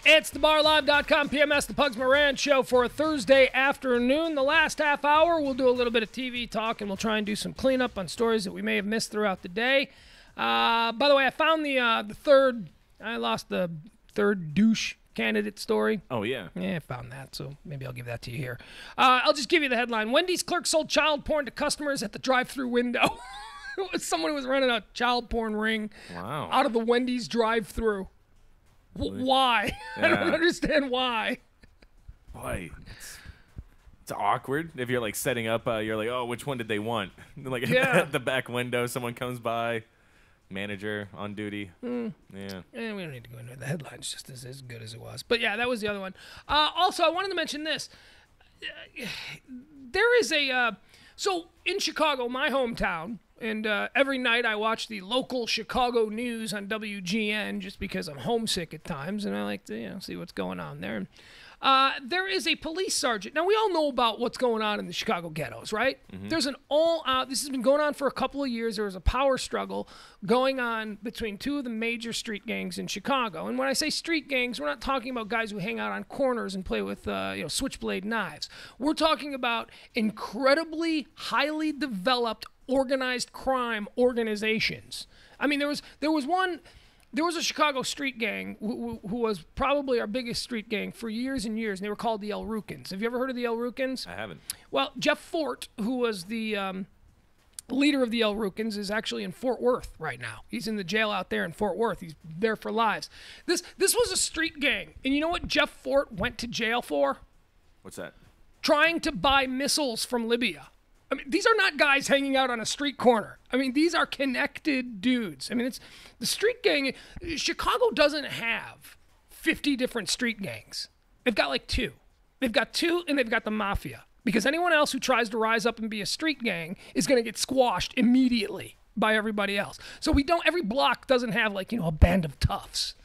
It's the BarLive.com PMS, the Pugs Moran show for a Thursday afternoon. The last half hour, we'll do a little bit of TV talk, and we'll try and do some cleanup on stories that we may have missed throughout the day. By the way, I found the third douche candidate story. Oh, yeah. Yeah, I found that, so maybe I'll give that to you here. I'll just give you the headline. Wendy's clerk sold child porn to customers at the drive-thru window. Someone who was running a child porn ring out of the Wendy's drive-thru. Why? Yeah. I don't understand why. Boy, it's awkward. If you're like setting up, you're like, oh, which one did they want? Like at the back window, someone comes by, manager on duty. Yeah. And we don't need to go into the headlines, just as good as it was. But yeah, that was the other one. Also, I wanted to mention this. There is so in Chicago, my hometown, and every night I watch the local Chicago news on WGN just because I'm homesick at times, and I like to see what's going on there. There is a police sergeant. Now, we all know about what's going on in the Chicago ghettos, right? Mm-hmm. There's an all-out, this has been going on for a couple of years. There was a power struggle going on between two of the major street gangs in Chicago. And when I say street gangs, we're not talking about guys who hang out on corners and play with switchblade knives. We're talking about incredibly highly developed organized crime organizations. I mean, there was a Chicago street gang who was probably our biggest street gang for years and years, and they were called the El Rukins. Have you ever heard of the El Rukins? I haven't. Well, Jeff Fort, who was the leader of the El Rukins, is actually in Fort Worth right now. He's in the jail out there in Fort Worth. He's there for lives. This was a street gang, and you know what Jeff Fort went to jail for? What's that? Trying to buy missiles from Libya. I mean, these are not guys hanging out on a street corner. I mean, these are connected dudes. I mean, it's the street gang. Chicago doesn't have 50 different street gangs. They've got like two. They've got two, and they've got the mafia. Because anyone else who tries to rise up and be a street gang is going to get squashed immediately by everybody else. So every block doesn't have a band of toughs.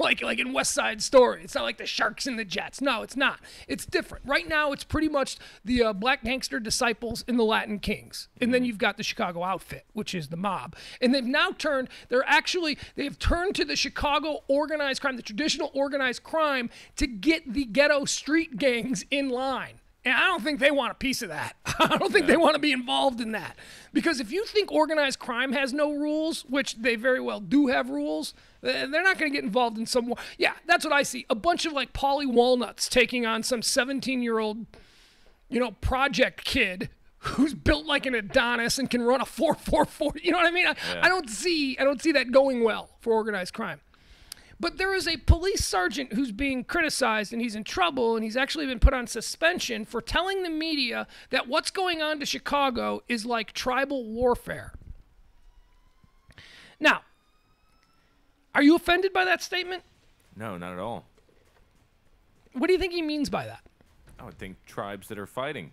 Like in West Side Story. It's not like the Sharks and the Jets. No, it's not. It's different. Right now, it's pretty much the Black Gangster Disciples and the Latin Kings. And then you've got the Chicago Outfit, which is the mob. And they've now turned to the Chicago organized crime, the traditional organized crime, to get the ghetto street gangs in line. And I don't think they want a piece of that. I don't think they want to be involved in that. Because if you think organized crime has no rules, which they very well do have rules, they're not going to get involved in some war. Yeah, that's what I see. A bunch of Polly Walnuts taking on some 17-year-old, project kid who's built like an Adonis and can run a 4.44. You know what I mean? I don't see that going well for organized crime. But there is a police sergeant who's being criticized, and he's in trouble, and he's actually been put on suspension for telling the media that what's going on to Chicago is like tribal warfare. Now, are you offended by that statement? No, not at all. What do you think he means by that? I would think tribes that are fighting.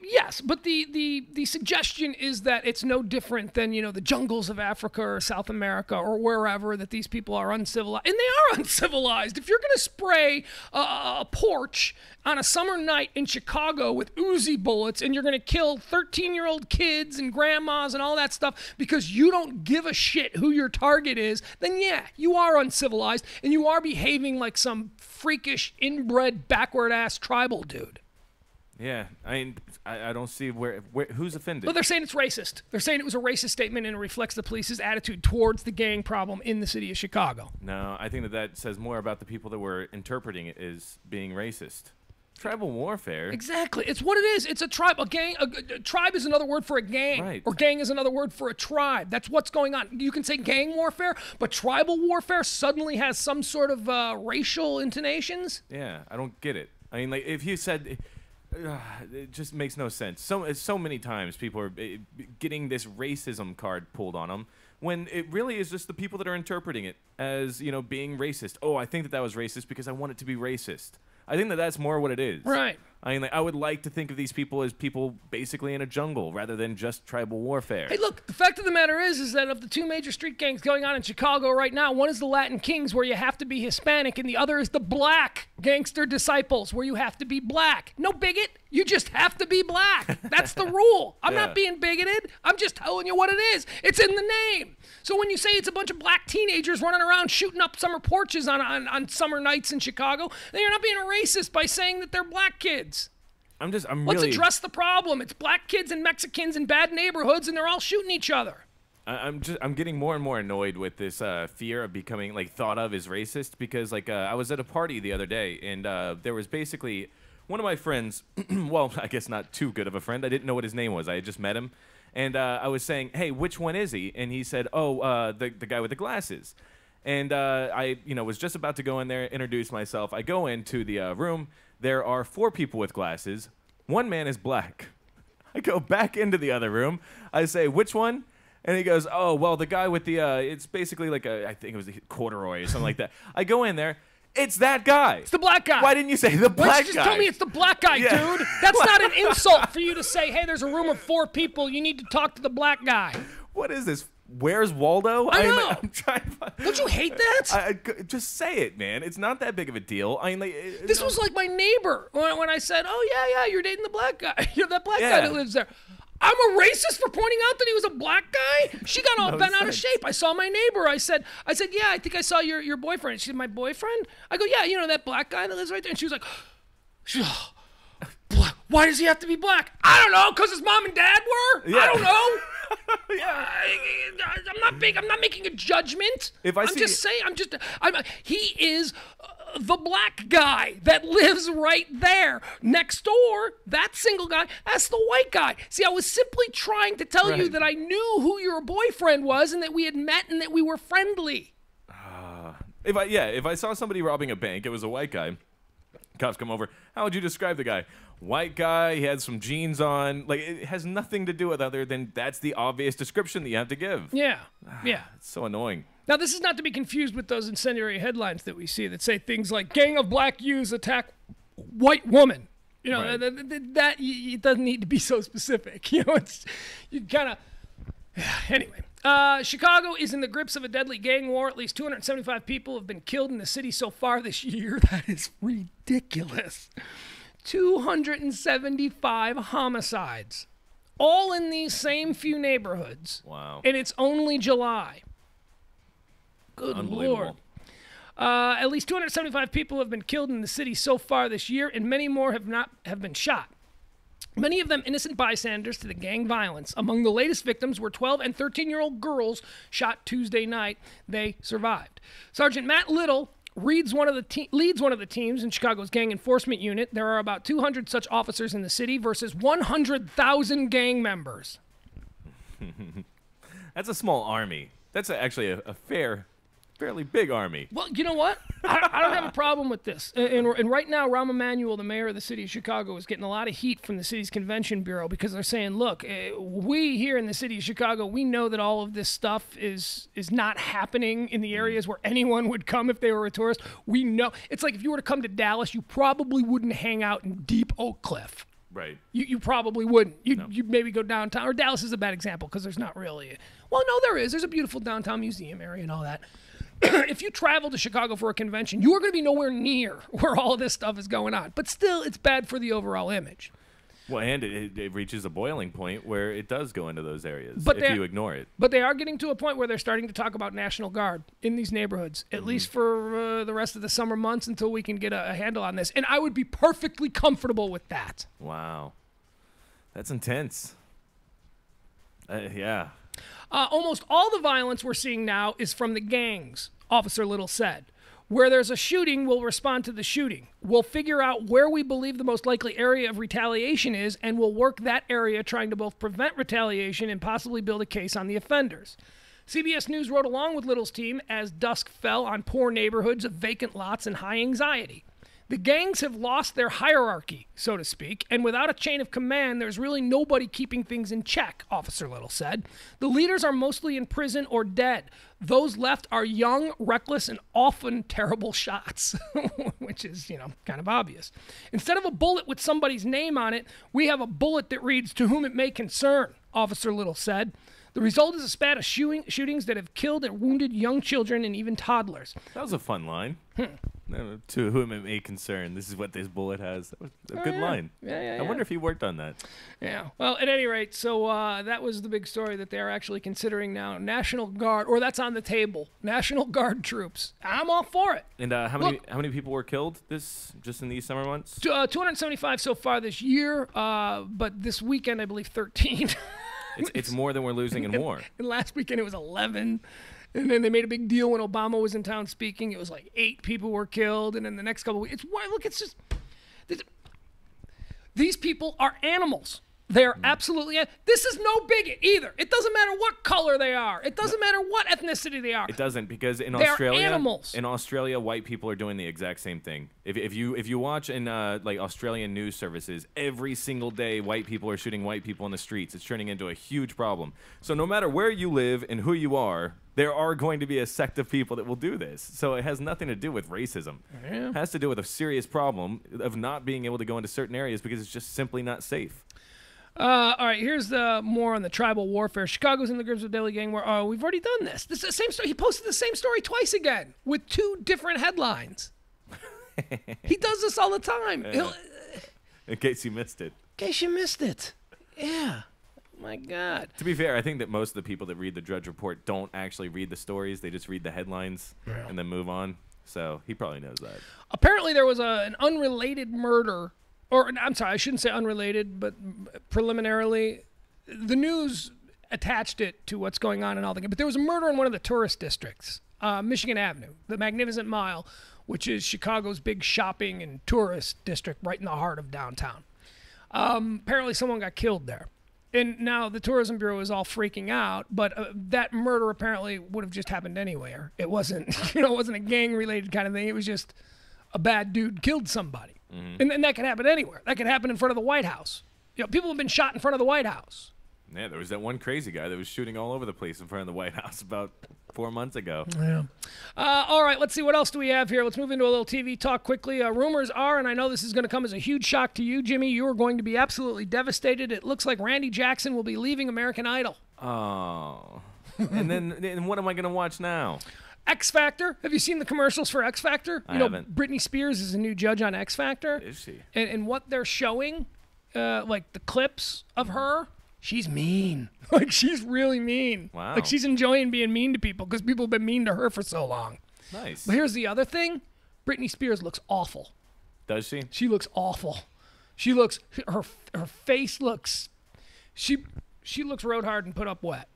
Yes, but the suggestion is that it's no different than, the jungles of Africa or South America or wherever, that these people are uncivilized. And they are uncivilized. If you're going to spray a porch on a summer night in Chicago with Uzi bullets and you're going to kill 13-year-old kids and grandmas and all that stuff because you don't give a shit who your target is, then yeah, you are uncivilized and you are behaving like some freakish, inbred, backward-ass tribal dude. Yeah, I mean, I don't see where who's offended. Well, they're saying it's racist. They're saying it was a racist statement and it reflects the police's attitude towards the gang problem in the city of Chicago. No, I think that says more about the people that were interpreting it as being racist. Tribal warfare. Exactly. It's what it is. It's a tribe. A gang. A tribe is another word for a gang. Right. Or gang is another word for a tribe. That's what's going on. You can say gang warfare, but tribal warfare suddenly has some sort of racial intonations. Yeah, I don't get it. I mean, if you said... it just makes no sense. So many times people are getting this racism card pulled on them when it really is just the people that are interpreting it as, being racist. Oh, I think that was racist because I want it to be racist. I think that that's more what it is. Right. I mean, like, I would like to think of these people as people basically in a jungle rather than just tribal warfare. Hey, look, the fact of the matter is that of the two major street gangs going on in Chicago right now, one is the Latin Kings, where you have to be Hispanic, and the other is the Black Gangster Disciples, where you have to be black. No bigot. You just have to be black. That's the rule. I'm not being bigoted. I'm just telling you what it is. It's in the name. So when you say it's a bunch of black teenagers running around shooting up summer porches on summer nights in Chicago, then you're not being a racist by saying that they're black kids. Let's address the problem. It's black kids and Mexicans in bad neighborhoods, and they're all shooting each other. I'm getting more and more annoyed with this fear of becoming like thought of as racist, because like I was at a party the other day, and there was basically one of my friends, well, I guess not too good of a friend. I didn't know what his name was. I had just met him. And I was saying, hey, which one is he? And he said, the guy with the glasses. And I was just about to go in there, introduce myself. I go into the room. There are 4 people with glasses. One man is black. I go back into the other room. I say, which one? And he goes, oh, well, the guy with the, it's basically like I think it was a corduroy or something like that. I go in there. It's that guy. It's the black guy. Why didn't you say the black guy? Why don't you just tell me it's the black guy, dude? That's not an insult for you to say, hey, there's a room of 4 people. You need to talk to the black guy. What is this? Where's Waldo? I know. I'm trying to... Don't you hate that? Just say it, man. It's not that big of a deal. I mean, like, this was like my neighbor when I said, oh, yeah, you're dating the black guy. You're that black guy that lives there. I'm a racist for pointing out that he was a black guy? She got all bent out of shape. I saw my neighbor. I said, yeah, I think I saw your boyfriend. She said, my boyfriend? I go, yeah, you know that black guy that lives right there? And she was like, why does he have to be black? I don't know, because his mom and dad were? Yeah. I don't know. I'm not making a judgment. Just saying, he is the black guy that lives right there. Next door, that single guy, that's the white guy. See, I was simply trying to tell you that I knew who your boyfriend was and that we had met and that we were friendly. If I saw somebody robbing a bank, it was a white guy. Cops come over. How would you describe the guy? White guy, he had some jeans on. Like, it has nothing to do with other than that's the obvious description that you have to give. Yeah. It's so annoying. Now, this is not to be confused with those incendiary headlines that we see that say things like, gang of black youths attack white woman. You know, that it doesn't need to be so specific. You know, you kind of... Anyway. Chicago is in the grips of a deadly gang war. At least 275 people have been killed in the city so far this year. That is ridiculous. 275 homicides. All in these same few neighborhoods. Wow. And it's only July. Good Lord. At least 275 people have been killed in the city so far this year, and many more have been shot. Many of them innocent bystanders to the gang violence. Among the latest victims were 12 and 13-year-old girls shot Tuesday night. They survived. Sergeant Matt Little leads one of the teams in Chicago's gang enforcement unit. There are about 200 such officers in the city versus 100,000 gang members. That's a small army. That's actually a fairly big army. Well, you know what? I don't have a problem with this. And right now, Rahm Emanuel, the mayor of the city of Chicago, is getting a lot of heat from the city's convention bureau because they're saying, look, we here in the city of Chicago, we know that all of this stuff is not happening in the areas where anyone would come if they were a tourist. We know. It's like if you were to come to Dallas, you probably wouldn't hang out in Deep Oak Cliff. Right. You probably wouldn't. You'd maybe go downtown. Or Dallas is a bad example because there's not really. Well, no, there is. There's a beautiful downtown museum area and all that. If you travel to Chicago for a convention, you are going to be nowhere near where all of this stuff is going on. But still, it's bad for the overall image. Well, and it reaches a boiling point where it does go into those areas if you ignore it. But they are getting to a point where they're starting to talk about National Guard in these neighborhoods, at least for the rest of the summer months until we can get a handle on this. And I would be perfectly comfortable with that. Wow. That's intense. Yeah. Almost all the violence we're seeing now is from the gangs, Officer Little said. Where there's a shooting, we'll respond to the shooting. We'll figure out where we believe the most likely area of retaliation is, and we'll work that area trying to both prevent retaliation and possibly build a case on the offenders. CBS News rode along with Little's team as dusk fell on poor neighborhoods of vacant lots and high anxiety. The gangs have lost their hierarchy, so to speak, and without a chain of command, there's really nobody keeping things in check, Officer Little said. The leaders are mostly in prison or dead. Those left are young, reckless, and often terrible shots, which is, kind of obvious. Instead of a bullet with somebody's name on it, we have a bullet that reads, "To whom it may concern," Officer Little said. The result is a spat of shootings that have killed and wounded young children and even toddlers. That was a fun line. To whom it may concern, this is what this bullet has. That was a good line. I wonder if he worked on that. Yeah. Well, at any rate, so that was the big story that they're actually considering now National Guard, or that's on the table, National Guard troops. I'm all for it. And how many people were killed just in these summer months? 275 so far this year, but this weekend I believe 13. It's more than we're losing in war. And last weekend it was 11. And then they made a big deal when Obama was in town speaking. It was like 8 people were killed. And then the next couple of weeks, it's just, these people are animals. They're absolutely, this is no bigot either. It doesn't matter what color they are. It doesn't matter what ethnicity they are. It doesn't, because in They're Australia, animals. In Australia, white people are doing the exact same thing. If you watch in like Australian news services, every single day white people are shooting white people in the streets. It's turning into a huge problem. So no matter where you live and who you are, there are going to be a sect of people that will do this. So it has nothing to do with racism. Yeah. It has to do with a serious problem of not being able to go into certain areas because it's just simply not safe. All right, here's more on the tribal warfare. Chicago's in the grips with Daily Gang War. We've already done this. This is the same story. He posted the same story twice again with 2 different headlines. He does this all the time. In case you missed it. In case you missed it. Yeah. My God. To be fair, I think that most of the people that read the Drudge Report don't actually read the stories. They just read the headlines and then move on. So he probably knows that. Apparently there was an unrelated murder. Or, I'm sorry, I shouldn't say unrelated, but preliminarily, the news attached it to what's going on and all that. But there was a murder in one of the tourist districts, Michigan Avenue, the Magnificent Mile, which is Chicago's big shopping and tourist district right in the heart of downtown. Apparently someone got killed there. And now the Tourism Bureau is all freaking out, but that murder apparently would have just happened anywhere. It wasn't, it wasn't a gang-related kind of thing. It was just a bad dude killed somebody. Mm-hmm. And that could happen anywhere. That could happen in front of the White House. People have been shot in front of the White House. Yeah, there was that one crazy guy that was shooting all over the place in front of the White House about 4 months ago. Yeah. All right, let's see. What else do we have here? Let's move into a little TV talk quickly. Rumors are, and I know this is going to come as a huge shock to you, Jimmy, you are going to be absolutely devastated. It looks like Randy Jackson will be leaving American Idol. Oh. And then what am I going to watch now? X Factor. Have you seen the commercials for X Factor? I haven't. Britney Spears is a new judge on X Factor. Is she? And what they're showing, like the clips of her, she's mean. Like, she's really mean. Wow. Like, she's enjoying being mean to people because people have been mean to her for so long. Nice. But here's the other thing. Britney Spears looks awful. Does she? She looks awful. She looks, her face looks, she looks rode hard and put up wet.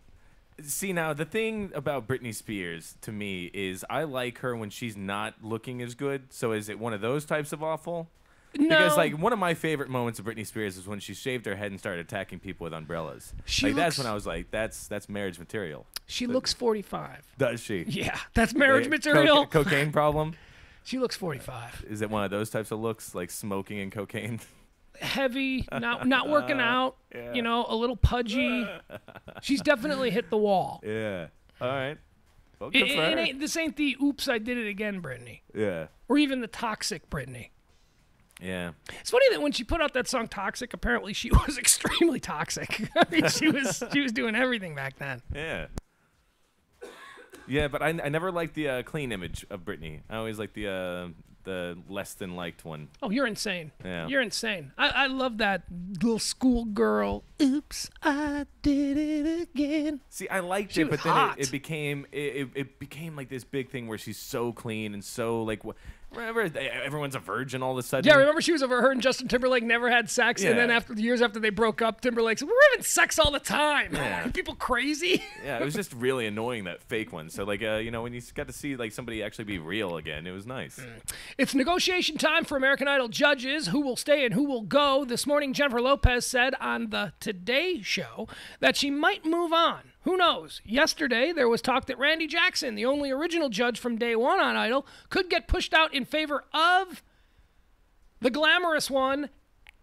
See, now, the thing about Britney Spears, to me, is I like her when she's not looking as good. So is it one of those types of awful? No. Because, like, one of my favorite moments of Britney Spears is when she shaved her head and started attacking people with umbrellas. That's when I was like, that's marriage material. She looks 45. Does she? Yeah, that's marriage material. Cocaine problem? She looks 45. Is it one of those types of looks, like smoking and cocaine? Heavy, not working out, a little pudgy. She's definitely hit the wall. Yeah. All right. Well, good for her. This ain't the oops, I did it again, Britney. Yeah. Or even the toxic Britney. Yeah. It's funny that when she put out that song Toxic, apparently she was extremely toxic. I mean, she was doing everything back then. Yeah. Yeah, but I never liked the clean image of Britney. I always liked the less than liked one. Oh, you're insane. Yeah. You're insane. I love that little schoolgirl. Oops, I did it again. See, I liked She it, was but then hot. it became like this big thing where she's so clean and so like remember everyone's a virgin all of a sudden. Yeah, remember she was over. Her and Justin Timberlake never had sex, and then years after they broke up, Timberlake said, "We're having sex all the time." Yeah. Are people crazy? Yeah, it was just really annoying, that fake one. So like when you got to see like somebody actually be real again, it was nice. It's negotiation time for American Idol judges. Who will stay and who will go? This morning, Jennifer Lopez said on the Today Show that she might move on. Who knows? Yesterday, there was talk that Randy Jackson, the only original judge from day one on Idol, could get pushed out in favor of The glamorous one,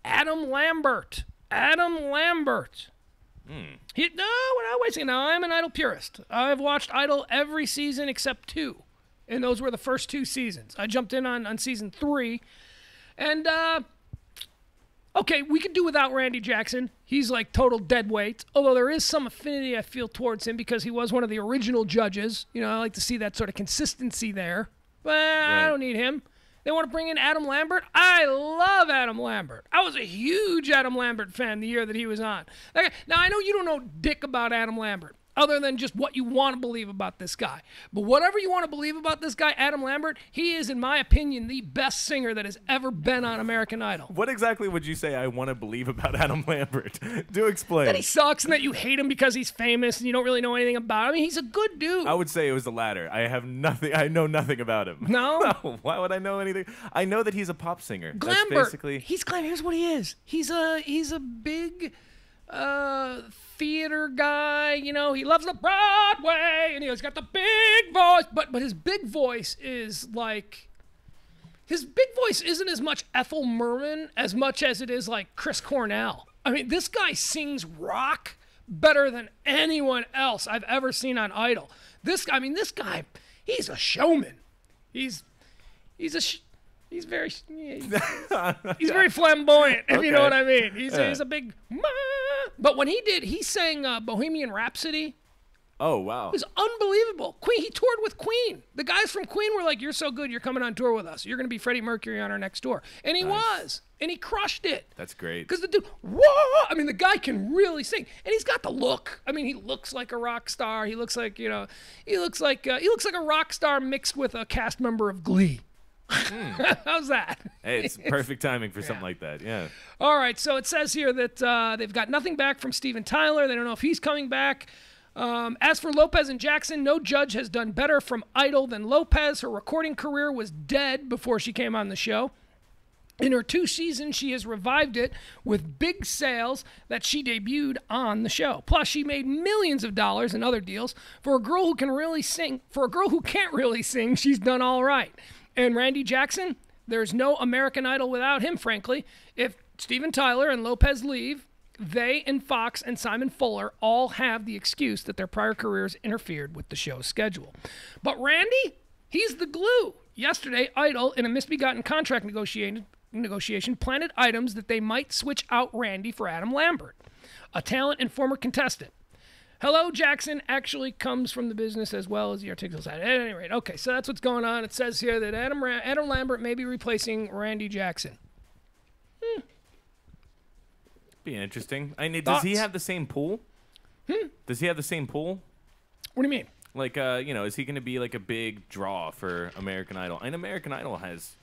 Adam Lambert. Adam Lambert. No, I'm an Idol purist. I've watched Idol every season except 2. And those were the first 2 seasons. I jumped in on season 3. And, okay, we could do without Randy Jackson. He's like total dead weight. Although there is some affinity I feel towards him because he was one of the original judges. You know, I like to see that sort of consistency there. But I don't need him. They want to bring in Adam Lambert. I love Adam Lambert. I was a huge Adam Lambert fan the year that he was on. Now, I know you don't know dick about Adam Lambert, other than just what you want to believe about this guy. But whatever you want to believe about this guy, Adam Lambert, he is, in my opinion, the best singer that has ever been on American Idol. What exactly would you say I want to believe about Adam Lambert? Do explain. That he sucks and that you hate him because he's famous and you don't really know anything about him. I mean, he's a good dude. I would say it was the latter. I know nothing about him. No? No. Why would I know anything? I know that he's a pop singer. Lambert. That's basically... Here's what he is. He's a big... theater guy, you know, he loves the Broadway, and he's got the big voice, but his big voice is like, his big voice isn't as much Ethel Merman as much as it is like Chris Cornell. I mean, this guy sings rock better than anyone else I've ever seen on Idol. This guy, he's a showman. He's very flamboyant, if you know what I mean. He's a big, but when he sang Bohemian Rhapsody. Oh, wow. It was unbelievable. He toured with Queen. The guys from Queen were like, "You're so good, you're coming on tour with us. You're going to be Freddie Mercury on our next tour." And he was. And he crushed it. That's great. Because the dude, whoa! I mean, the guy can really sing. And he's got the look. I mean, he looks like a rock star. He looks like a rock star mixed with a cast member of Glee. How's that? Hey, it's perfect timing for something like that. Yeah. All right. So it says here that they've got nothing back from Steven Tyler. They don't know if he's coming back. As for Lopez and Jackson, no judge has done better from Idol than Lopez. Her recording career was dead before she came on the show. In her 2 seasons, she has revived it with big sales that she debuted on the show. Plus, she made millions of dollars in other deals. For a girl who can really sing, for a girl who can't really sing, she's done all right. And Randy Jackson, there's no American Idol without him, frankly. If Steven Tyler and Lopez leave, they and Fox and Simon Fuller all have the excuse that their prior careers interfered with the show's schedule. But Randy, he's the glue. Yesterday, Idol, in a misbegotten contract negotiation, planted items that they might switch out Randy for Adam Lambert, a talent and former contestant. Hello, Jackson actually comes from the business as well as the articulate side. At any rate, okay, so that's what's going on. It says here that Adam Lambert may be replacing Randy Jackson. Be interesting. I mean, does he have the same pool? Does he have the same pool? What do you mean? Like, is he going to be like a big draw for American Idol? And American Idol has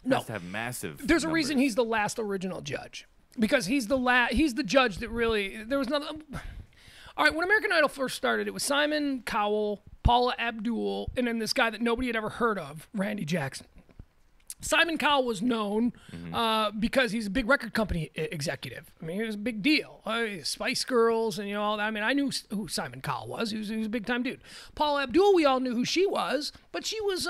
to have massive. There's numbers. a reason he's the last original judge, because he's the judge that really there was nothing. All right, when American Idol first started, it was Simon Cowell, Paula Abdul, and then this guy that nobody had ever heard of, Randy Jackson. Simon Cowell was known because he's a big record company executive. I mean, he was a big deal. Spice Girls and all that. I mean, I knew who Simon Cowell was. He was a big-time dude. Paula Abdul, we all knew who she was, but she was,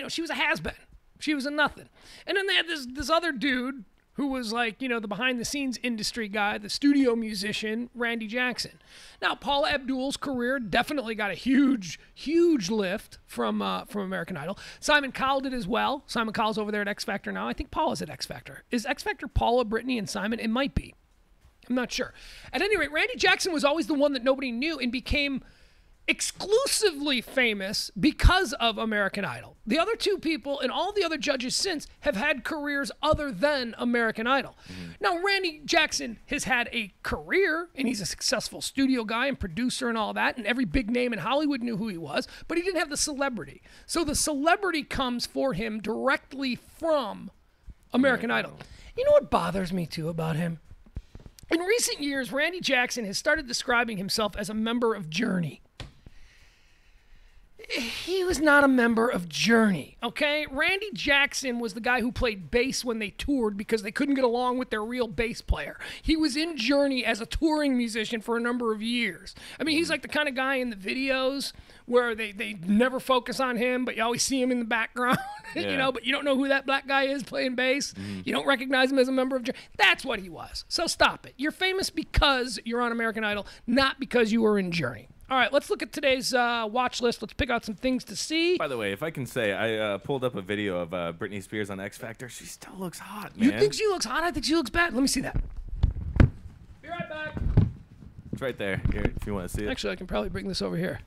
she was a has-been. She was a nothing. And then they had this other dude who was like, the behind-the-scenes industry guy, the studio musician, Randy Jackson. Now, Paula Abdul's career definitely got a huge, huge lift from American Idol. Simon Cowell did as well. Simon Cowell's over there at X Factor now. I think Paula's at X Factor. Is X Factor Paula, Brittany, and Simon? It might be. I'm not sure. At any rate, Randy Jackson was always the one that nobody knew and became exclusively famous because of American Idol. The other 2 people and all the other judges since have had careers other than American Idol. Now, Randy Jackson has had a career, and he's a successful studio guy and producer and all that, and every big name in Hollywood knew who he was, but he didn't have the celebrity. So the celebrity comes for him directly from American Idol. You know what bothers me, too, about him? In recent years, Randy Jackson has started describing himself as a member of Journey. He was not a member of Journey, okay? Randy Jackson was the guy who played bass when they toured because they couldn't get along with their real bass player. He was in Journey as a touring musician for a number of years. I mean, he's like the kind of guy in the videos where they never focus on him, but you always see him in the background, you know, but you don't know who that black guy is playing bass. You don't recognize him as a member of Journey. That's what he was. So stop it. You're famous because you're on American Idol, not because you were in Journey. All right, let's look at today's watch list. Let's pick out some things to see. By the way, if I can say, I pulled up a video of Britney Spears on X Factor. She still looks hot, man. You think she looks hot? I think she looks bad. Let me see that. Be right back. It's right there, here, if you want to see it. Actually, I can probably bring this over here.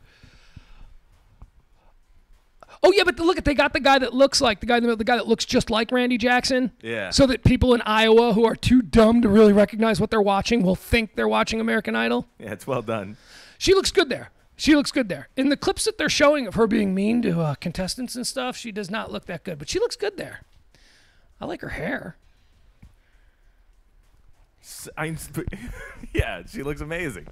Oh, yeah, but look, they got the guy that looks like, the guy that looks just like Randy Jackson. Yeah. So that people in Iowa who are too dumb to really recognize what they're watching will think they're watching American Idol. Yeah, it's well done. She looks good there. She looks good there. In the clips that they're showing of her being mean to contestants and stuff, she does not look that good. But she looks good there. I like her hair. Yeah, she looks amazing.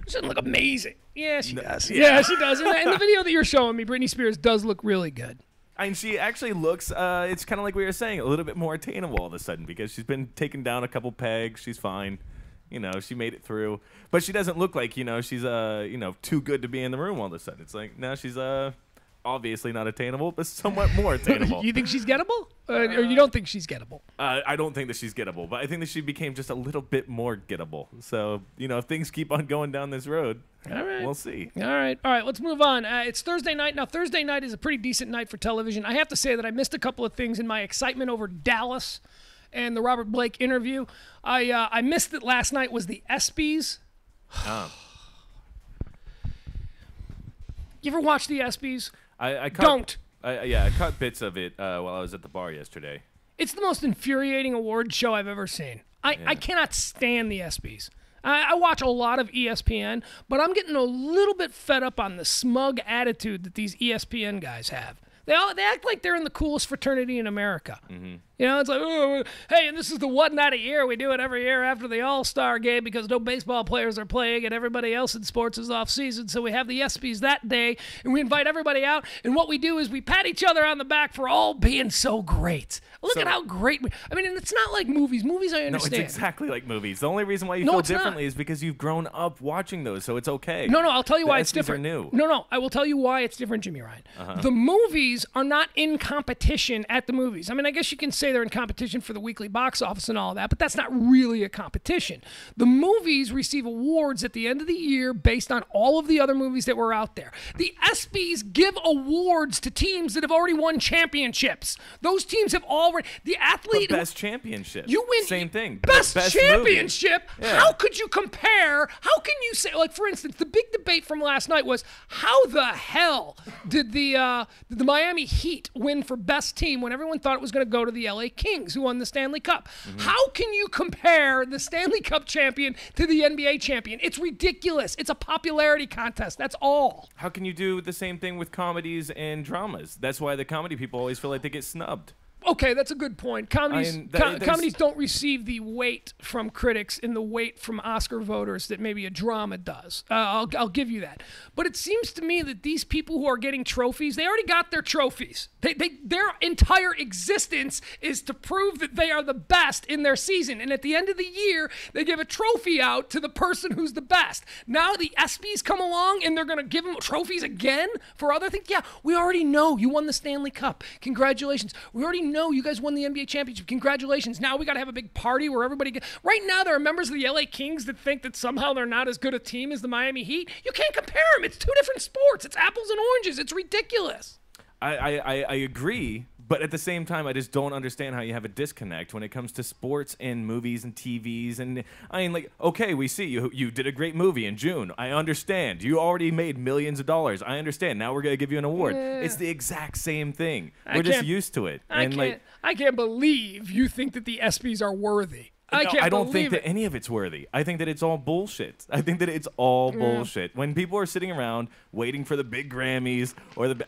She doesn't look amazing. Yeah, she does. Yeah, she does. In the video that you're showing me, Britney Spears does look really good. And she actually looks, it's kind of like we were saying, a little bit more attainable all of a sudden because she's been taken down a couple pegs. She's fine. You know, she made it through. But she doesn't look like, you know, she's, too good to be in the room all of a sudden. It's like, now she's obviously not attainable, but somewhat more attainable. You think she's gettable? Or you don't think she's gettable? I don't think that she's gettable, but I think that she became just a little bit more gettable. So, you know, if things keep on going down this road, all right, we'll see. All right, let's move on. It's Thursday night. Now, Thursday night is a pretty decent night for television. I have to say that I missed a couple of things in my excitement over Dallas and the Robert Blake interview. I missed it last night was the ESPYs. Oh. You ever watch the ESPYs? I don't. I caught bits of it while I was at the bar yesterday. It's the most infuriating award show I've ever seen. I cannot stand the ESPYs. I watch a lot of ESPN, but I'm getting a little bit fed up on the smug attitude that these ESPN guys have. They act like they're in the coolest fraternity in America. Mm-hmm. You know, it's like, oh, hey, and this is the one night a year. We do it every year after the All-Star game because no baseball players are playing and everybody else in sports is off season. So we have the ESPYs that day, and we invite everybody out. And what we do is we pat each other on the back for all being so great. Look at how great I mean, and it's not like movies. Movies, I understand. No, it's exactly like movies. The only reason why you feel differently is because you've grown up watching those, so it's okay. No, I'll tell you why it's different. Are new. No, I will tell you why it's different, Jimmy Ryan. The movies are not in competition at the movies. I mean, I guess you can say they're in competition for the weekly box office and all that, but that's not really a competition. The movies receive awards at the end of the year based on all of the other movies that were out there. The ESPYs give awards to teams that have already won championships. Those teams have already... The athlete... But best championship. You win... Same thing. Best championship? Yeah. How could you compare... How can you say... Like, for instance, the big debate from last night was how the hell did the Miami Heat win for best team when everyone thought it was going to go to the LA Kings, who won the Stanley Cup? Mm-hmm. How can you compare the Stanley Cup champion to the NBA champion? It's ridiculous. It's a popularity contest. That's all. How can you do the same thing with comedies and dramas? That's why the comedy people always feel like they get snubbed. Okay, that's a good point. Comedies don't receive the weight from critics and the weight from Oscar voters that maybe a drama does. I'll give you that. But it seems to me that these people who are getting trophies, they already got their trophies. Their entire existence is to prove that they are the best in their season. And at the end of the year, they give a trophy out to the person who's the best. Now the ESPYs come along and they're going to give them trophies again for other things. Yeah, we already know you won the Stanley Cup. Congratulations. We already know you guys won the NBA championship. Congratulations. Now we got to have a big party where everybody right now there are members of the LA Kings that think that somehow they're not as good a team as the Miami Heat. You can't compare them. It's two different sports. It's apples and oranges. It's ridiculous. I agree, but at the same time, I just don't understand how you have a disconnect when it comes to sports and movies and TVs. And I mean, like, okay, we see you did a great movie in June. I understand. You already made millions of dollars. I understand. Now we're going to give you an award. It's the exact same thing. We're just used to it. I can't believe you think that the ESPYs are worthy. I can't I don't think believe that it. any of it's worthy. I think that it's all bullshit. I think that it's all bullshit. When people are sitting around waiting for the big Grammys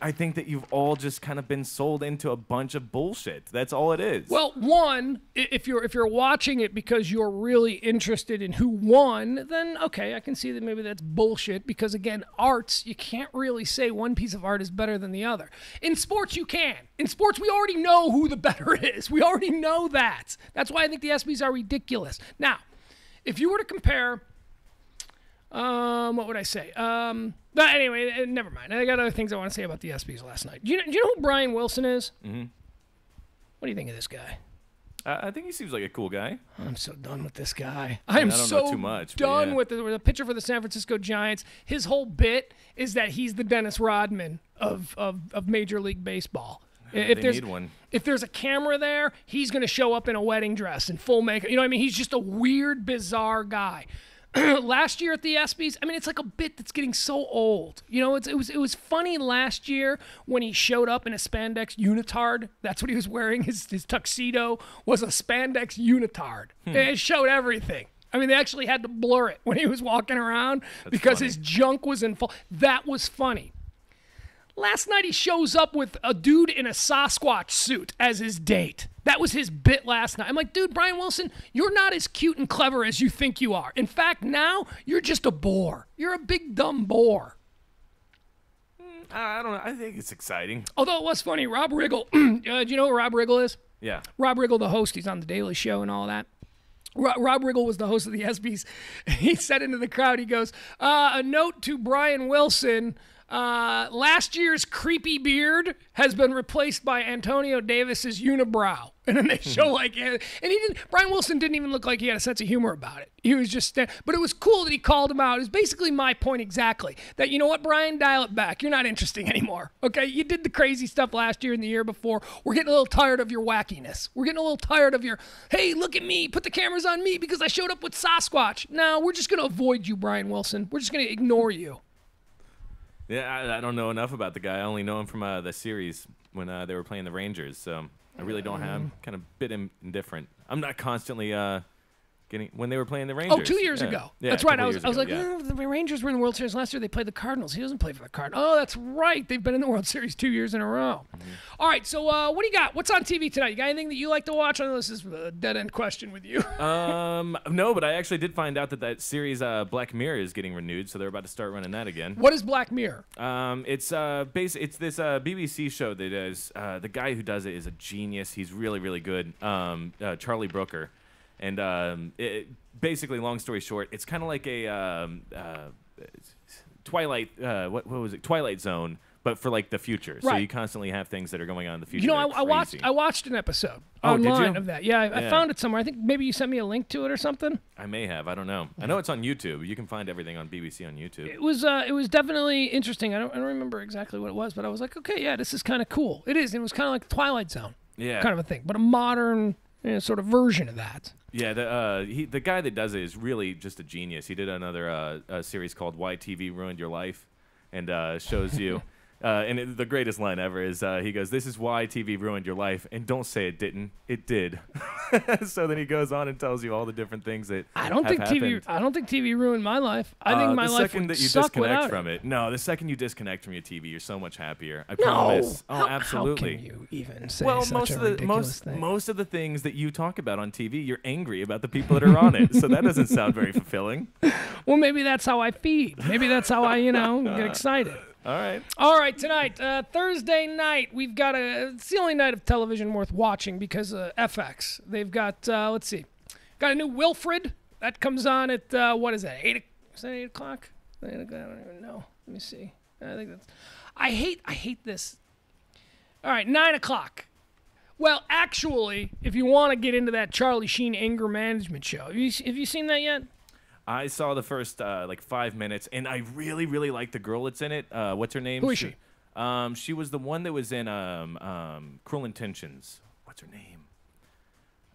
I think that you've all just kind of been sold into a bunch of bullshit. That's all it is. Well, one, if you're watching it because you're really interested in who won, then okay, I can see that maybe that's bullshit because again, arts, you can't really say one piece of art is better than the other. In sports, you can. In sports, we already know who the better is. We already know that. That's why I think the ESPYs are ridiculous. Now, if you were to compare, what would I say? But anyway, never mind. I got other things I want to say about the ESPYs last night. Do you know who Brian Wilson is? Mm-hmm. What do you think of this guy? I think he seems like a cool guy. I'm so done with this guy. I am don't so know too much, done with the pitcher for the San Francisco Giants. His whole bit is that he's the Dennis Rodman of Major League Baseball. They need one. If there's a camera there, he's going to show up in a wedding dress and full makeup. You know what I mean? He's just a weird, bizarre guy. Last year at the ESPYs, I mean, it's like a bit that's getting so old. You know, it was funny last year when he showed up in a spandex unitard. That's what he was wearing. His tuxedo was a spandex unitard. It showed everything. I mean, they actually had to blur it when he was walking around because his junk was in full. That was funny. Last night he shows up with a dude in a Sasquatch suit as his date. That was his bit last night. I'm like, dude, Brian Wilson, you're not as cute and clever as you think you are. In fact, now you're just a bore. You're a big, dumb bore. I don't know. I think it's exciting. Although it was funny, Rob Riggle, do you know who Rob Riggle is? Yeah. Rob Riggle, the host, he's on The Daily Show and all that. Rob Riggle was the host of the ESPYs. He said into the crowd, he goes, a note to Brian Wilson, last year's creepy beard has been replaced by Antonio Davis's unibrow. And then they show Brian Wilson didn't even look like he had a sense of humor about it. He was just, but it was cool that he called him out. It was basically my point exactly. That, you know what, Brian, dial it back. You're not interesting anymore. Okay, you did the crazy stuff last year and the year before. We're getting a little tired of your wackiness. We're getting a little tired of your, hey, look at me, put the cameras on me because I showed up with Sasquatch. No, we're just going to avoid you, Brian Wilson. We're just going to ignore you. Yeah, I don't know enough about the guy. I only know him from the series when they were playing the Rangers. So I really don't have kind of bit indifferent. I'm not constantly getting when they were playing the Rangers. Oh, 2 years ago. Yeah, that's right. I was like, yeah. oh, the Rangers were in the World Series last year. They played the Cardinals. He doesn't play for the Cardinals. Oh, that's right. They've been in the World Series 2 years in a row. Mm-hmm. All right. So what do you got? What's on TV tonight? You got anything that you like to watch? I know this is a dead end question with you. No, but I actually did find out that series Black Mirror is getting renewed, so they're about to start running that again. What is Black Mirror? It's it's this BBC show that is the guy who does it is a genius. He's really really good. Charlie Brooker. And basically, long story short, it's kind of like a Twilight. What was it? Twilight Zone, but for like the future. Right. So you constantly have things that are going on in the future. You know, I watched an episode online of that. Yeah, I found it somewhere. I think maybe you sent me a link to it or something. I may have. I don't know. I know it's on YouTube. You can find everything on BBC on YouTube. It was definitely interesting. I don't remember exactly what it was, but I was like, okay, yeah, this is kind of cool. It is. It was kind of like Twilight Zone. Yeah. Kind of a thing, but a modern sort of version of that. Yeah, the guy that does it is really just a genius. He did another series called Why TV Ruined Your Life, and shows you. And the greatest line ever is he goes, "This is why TV ruined your life, and don't say it didn't. It did." So then he goes on and tells you all the different things that I don't think TV ruined my life. I think my life would suck without it. No, the second you disconnect from your TV, you're so much happier. I promise. No. Oh, absolutely. How can you even say most a ridiculous thing? Most of the things that you talk about on TV, you're angry about the people that are on it. So that doesn't sound very fulfilling. Well, maybe that's how I feed. Maybe that's how I, get excited. All right, tonight, Thursday night, we've got it's the only night of television worth watching because FX. They've got, let's see, got a new Wilfred. That comes on at, what is that, 8 o'clock? I don't even know. Let me see. I think that's, I hate this. All right, 9 o'clock. Well, actually, if you want to get into that Charlie Sheen anger management show, have you seen that yet? I saw the first 5 minutes, and I really, really like the girl that's in it. What's her name? Who is she? She was the one that was in Cruel Intentions. What's her name?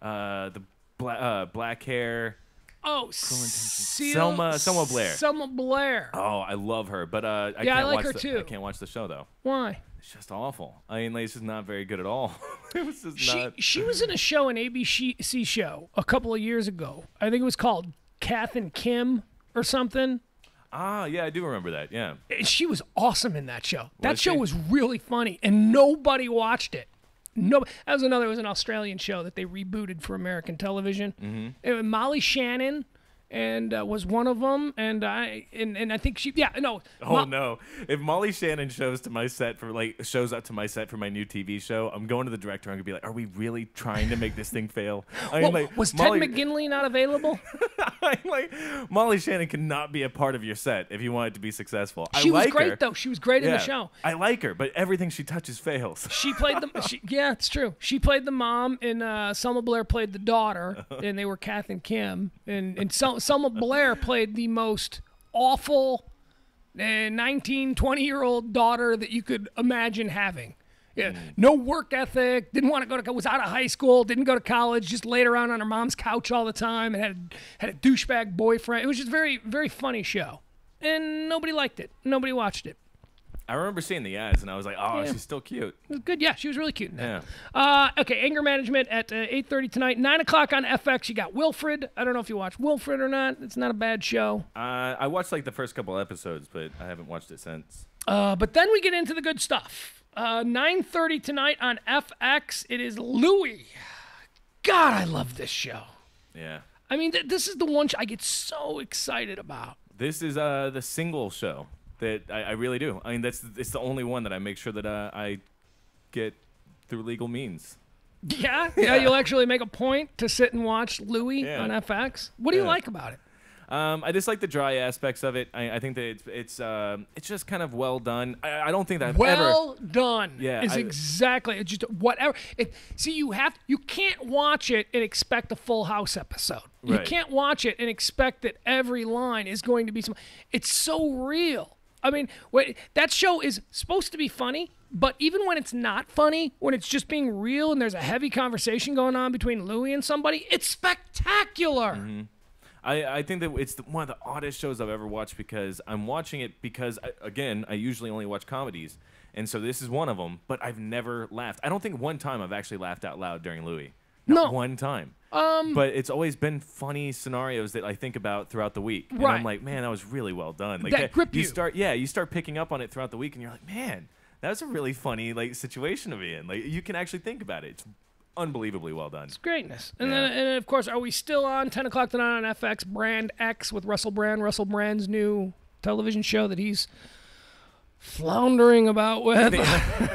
The black hair. Oh, Selma Blair. Selma Blair. Oh, I love her, but I I can't like watch her too. I can't watch the show though. Why? It's just awful. I mean, like, it's just not very good at all. It was just not. She was in a show, an ABC show, a couple of years ago. I think it was called Kath and Kim or something. Ah, yeah, I do remember that. Yeah. And she was awesome in that show. That Was show she? was really funny, and nobody watched it. No, that was another. It was an Australian show that they rebooted for American television. Mm-hmm. It was Molly Shannon. And was one of them, and I think she, yeah, no. Oh no! If Molly Shannon shows up to my set for my new TV show, I'm going to the director. I'm gonna be like, "Are we really trying to make this thing fail?" Was Ted McGinley not available? I'm like, Molly Shannon cannot be a part of your set if you want it to be successful. She was like great her. though. She was great in the show. I like her, but everything she touches fails. She played yeah, it's true. She played the mom, and Selma Blair played the daughter, and they were Kath and Kim, and Selma Blair played the most awful 19, 20-year-old daughter that you could imagine having. Yeah, no work ethic, didn't want to was out of high school, didn't go to college, just laid around on her mom's couch all the time, and had a douchebag boyfriend. It was just very, very funny show, and nobody liked it. Nobody watched it. I remember seeing the ads, and I was like, "Oh, Yeah. she's still cute." It was good. Yeah, she was really cute in that. Yeah. Okay, Anger Management at 8:30 tonight. 9 o'clock on FX. You got Wilfred. I don't know if you watched Wilfred or not. It's not a bad show. I watched like the first couple episodes, but I haven't watched it since. But then we get into the good stuff. 9:30 tonight on FX. It is Louie. God, I love this show. Yeah. I mean, this is the one I get so excited about. This is the single show that I really do. I mean, it's the only one that I make sure that I get through legal means. Yeah, you'll actually make a point to sit and watch Louie Yeah. on FX. What do you like about it? I just like the dry aspects of it. I think that it's just kind of well done. I don't think that I've ever. Well done. Yeah, is exactly. It's just whatever. You can't watch it and expect a Full House episode. You Right. can't watch it and expect that every line is going to be some. It's so real. I mean, that show is supposed to be funny, but even when it's not funny, when it's just being real and there's a heavy conversation going on between Louie and somebody, it's spectacular. Mm-hmm. I think that it's one of the oddest shows I've ever watched because I'm watching it because, I usually only watch comedies. And so this is one of them, but I've never laughed. I don't think one time I've actually laughed out loud during Louie. Not one time. But it's always been funny scenarios that I think about throughout the week. And Right. I'm like, man, that was really well done. Like That grip you. You start picking up on it throughout the week, and you're like, man, that was a really funny situation to be in. Like, you can actually think about it. It's unbelievably well done. It's greatness. And Yeah. then, of course, are we still on 10 o'clock tonight on FX? Brand X with Russell Brand. Russell Brand's new television show that he's floundering about with.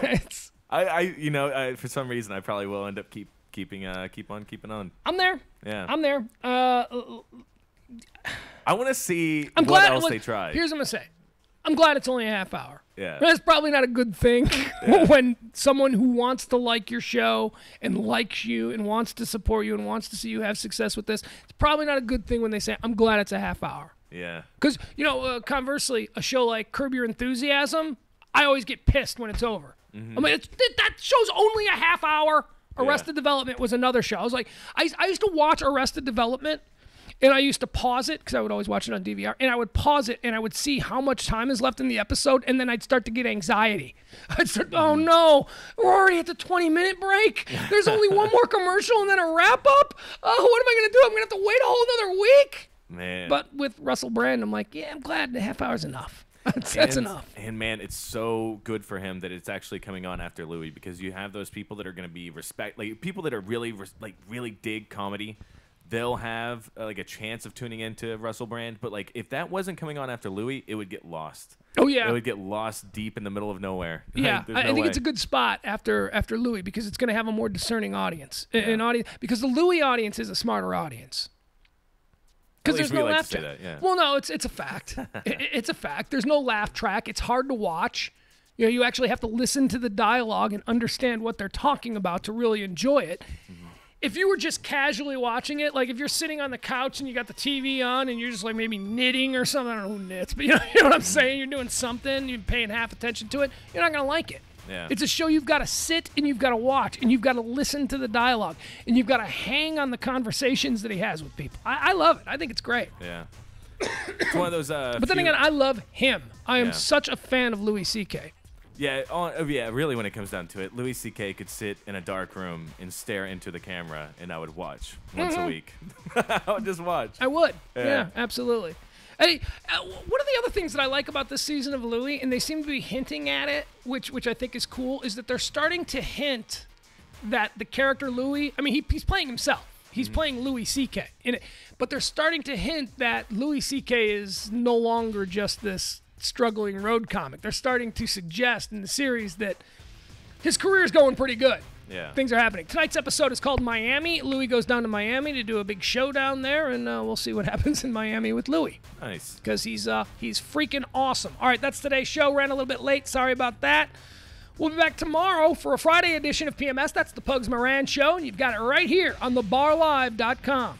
It's, For some reason, I probably will end up keep on keeping on. I'm there. Yeah. I'm there. I want to see I'm what glad. else look, they try. Here's what I'm gonna say. I'm glad it's only a half hour. Yeah. That's probably not a good thing when someone who wants to like your show and likes you and wants to support you and wants to see you have success with this. It's probably not a good thing when they say, I'm glad it's a half hour. Yeah. Because, conversely, a show like Curb Your Enthusiasm, I always get pissed when it's over. Mm-hmm. I mean, that show's only a half hour. Arrested Development was another show. I was like, I used to watch Arrested Development, and I used to pause it because I would always watch it on DVR, and I would pause it, and I would see how much time is left in the episode, and then I'd start to get anxiety. I'd start, oh no, we're already at the 20-minute break. There's only one more commercial and then a wrap-up. Oh, what am I going to do? I'm going to have to wait a whole other week. Man. But with Russell Brand, I'm like, yeah, I'm glad the half hour's enough. That's enough. And man, it's so good for him that it's actually coming on after Louie because you have those people that are going to be people that are really dig comedy. They'll have a chance of tuning into Russell Brand, but if that wasn't coming on after Louie, it would get lost. Oh yeah, it would get lost deep in the middle of nowhere. Yeah, I think it's a good spot after Louie because it's going to have a more discerning audience, an audience because the Louie audience is a smarter audience. Because there's no laugh track. Yeah. Well, no, it's a fact. It's a fact. There's no laugh track. It's hard to watch. You actually have to listen to the dialogue and understand what they're talking about to really enjoy it. Mm-hmm. If you were just casually watching it, if you're sitting on the couch and you got the TV on and you're just maybe knitting or something, I don't know who knits, but you know what I'm saying? You're doing something, you're paying half attention to it, you're not going to like it. Yeah. It's a show you've got to sit and you've got to watch and you've got to listen to the dialogue and you've got to hang on the conversations that he has with people. I love it. I think it's great. Yeah. It's one of those. But then again, I love him. I am such a fan of Louis C.K. Yeah, really, when it comes down to it, Louis C.K. could sit in a dark room and stare into the camera, and I would watch once a week. I would just watch. I would. Yeah, absolutely. Hey, one of the other things that I like about this season of Louis, and they seem to be hinting at it, which I think is cool, is that they're starting to hint that the character Louis, I mean, he's playing himself. He's playing Louis C.K. in it. But they're starting to hint that Louis C.K. is no longer just this struggling road comic. They're starting to suggest in the series that his career is going pretty good. Yeah. Things are happening. Tonight's episode is called Miami. Louis goes down to Miami to do a big show down there, and we'll see what happens in Miami with Louis. Nice. Because he's freaking awesome. All right, that's today's show. Ran a little bit late. Sorry about that. We'll be back tomorrow for a Friday edition of PMS. That's the Pugs Moran Show, and you've got it right here on thebarlive.com.